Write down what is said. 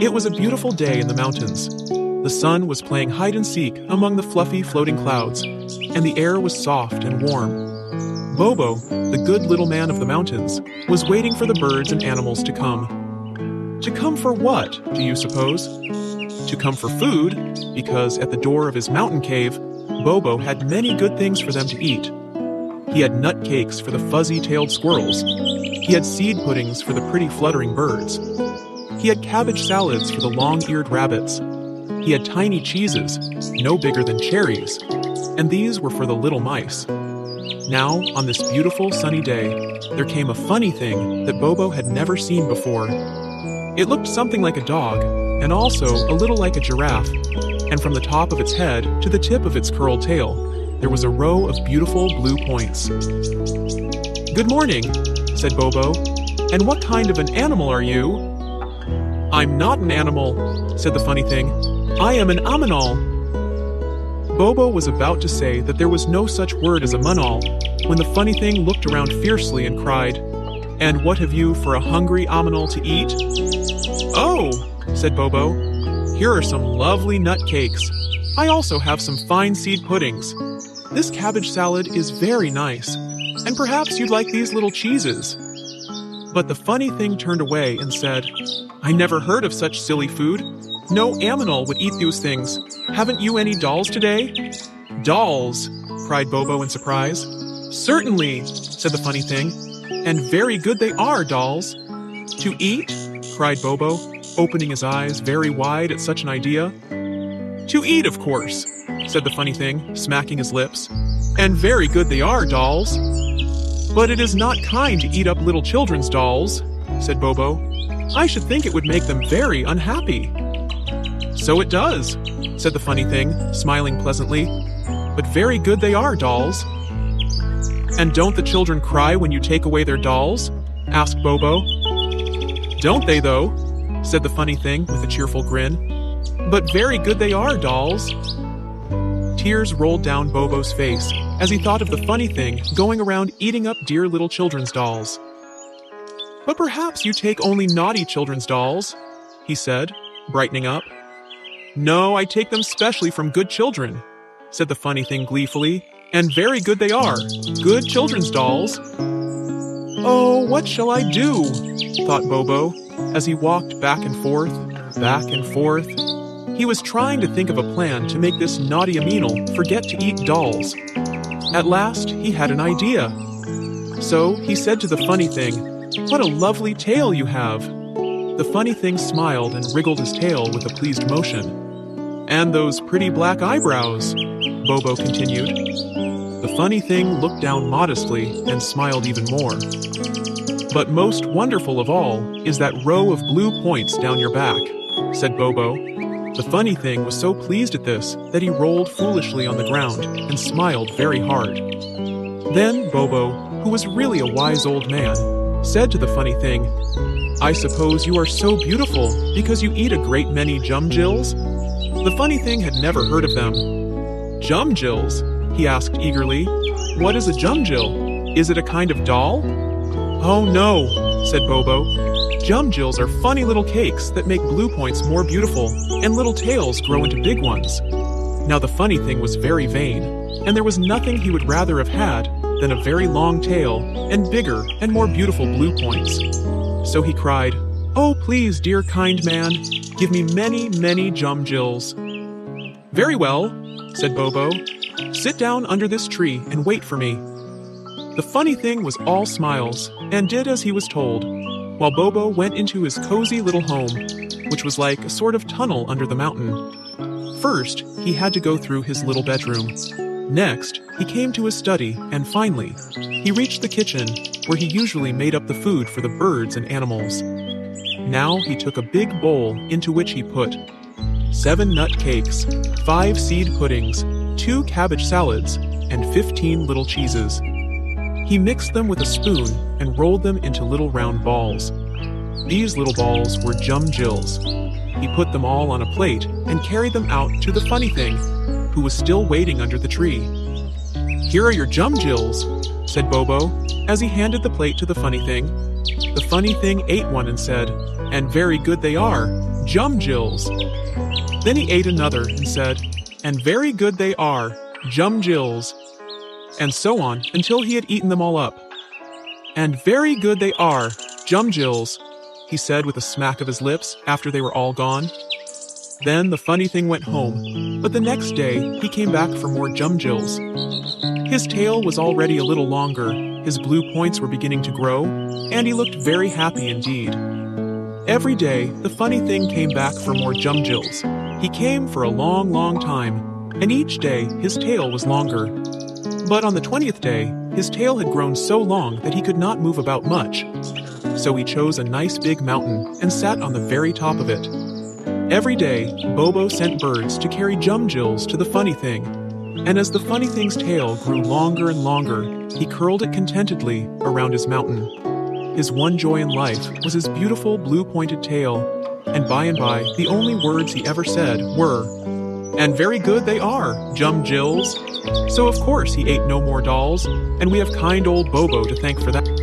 It was a beautiful day in the mountains. The sun was playing hide and seek among the fluffy floating clouds, and the air was soft and warm. Bobo, the good little man of the mountains, was waiting for the birds and animals to come. To come for what, do you suppose? To come for food, because at the door of his mountain cave, Bobo had many good things for them to eat. He had nut cakes for the fuzzy-tailed squirrels. He had seed puddings for the pretty fluttering birds. He had cabbage salads for the long-eared rabbits. He had tiny cheeses, no bigger than cherries, and these were for the little mice. Now, on this beautiful sunny day, there came a funny thing that Bobo had never seen before. It looked something like a dog, and also a little like a giraffe, and from the top of its head to the tip of its curled tail, there was a row of beautiful blue points. "Good morning," said Bobo. "And what kind of an animal are you?" "I'm not an animal," said the funny thing. "I am an aminal." Bobo was about to say that there was no such word as a munal, when the funny thing looked around fiercely and cried, "And what have you for a hungry aminal to eat?" "Oh," said Bobo, "here are some lovely nut cakes. I also have some fine seed puddings. This cabbage salad is very nice, and perhaps you'd like these little cheeses." But the funny thing turned away and said, "I never heard of such silly food. No aminal would eat those things. Haven't you any dolls today?" "Dolls?" cried Bobo in surprise. "Certainly," said the funny thing, "and very good they are, dolls." "To eat?" cried Bobo, opening his eyes very wide at such an idea. "To eat, of course," said the funny thing, smacking his lips. "And very good they are, dolls." "But it is not kind to eat up little children's dolls," said Bobo. "I should think it would make them very unhappy." "So it does," said the funny thing, smiling pleasantly. "But very good they are, dolls." "And don't the children cry when you take away their dolls?" asked Bobo. "Don't they, though?" said the funny thing with a cheerful grin. "But very good they are, dolls." Tears rolled down Bobo's face as he thought of the funny thing going around eating up dear little children's dolls. "But perhaps you take only naughty children's dolls," he said, brightening up. "No, I take them specially from good children," said the funny thing gleefully, "and very good they are, good children's dolls." "Oh, what shall I do?" thought Bobo, as he walked back and forth, back and forth. He was trying to think of a plan to make this naughty aminal forget to eat dolls. At last, he had an idea. So he said to the funny thing, "What a lovely tail you have." The funny thing smiled and wriggled his tail with a pleased motion. "And those pretty black eyebrows," Bobo continued. The funny thing looked down modestly and smiled even more. "But most wonderful of all is that row of blue points down your back," said Bobo. The funny thing was so pleased at this that he rolled foolishly on the ground and smiled very hard. Then Bobo, who was really a wise old man, said to the funny thing, "I suppose you are so beautiful because you eat a great many jumjills?" The funny thing had never heard of them. "Jumjills?" he asked eagerly. "What is a jumjill? Is it a kind of doll?" "Oh no," said Bobo. "Jumjills are funny little cakes that make blue points more beautiful, and little tails grow into big ones." Now the funny thing was very vain, and there was nothing he would rather have had than a very long tail and bigger and more beautiful blue points. So he cried, "Oh, please, dear kind man, give me many, many jumjills." "Very well," said Bobo. "Sit down under this tree and wait for me." The funny thing was all smiles, and did as he was told, while Bobo went into his cozy little home, which was like a sort of tunnel under the mountain. First, he had to go through his little bedroom. Next, he came to his study, and finally, he reached the kitchen, where he usually made up the food for the birds and animals. Now he took a big bowl into which he put 7 nut cakes, 5 seed puddings, 2 cabbage salads, and 15 little cheeses. He mixed them with a spoon and rolled them into little round balls. These little balls were jumjills. He put them all on a plate and carried them out to the funny thing, who was still waiting under the tree. "Here are your jumjills," said Bobo, as he handed the plate to the funny thing. The funny thing ate one and said, "And very good they are, Jum Jills. Then he ate another and said, and very good they are, Jum Jills. And so on until he had eaten them all up. And very good they are, Jum Jills, he said with a smack of his lips after they were all gone. Then the funny thing went home, but the next day he came back for more Jum Jills. His tail was already a little longer, his blue points were beginning to grow, and he looked very happy indeed. Every day, the funny thing came back for more Jum Jills. He came for a long, long time, and each day his tail was longer. But on the 20th day, his tail had grown so long that he could not move about much. So he chose a nice big mountain and sat on the very top of it. Every day, Bobo sent birds to carry Jum Jills to the funny thing. And as the funny thing's tail grew longer and longer, he curled it contentedly around his mountain. His one joy in life was his beautiful blue-pointed tail, and by, the only words he ever said were, and very good they are, Jum Jills. So of course he ate no more dolls, and we have kind old Bobo to thank for that.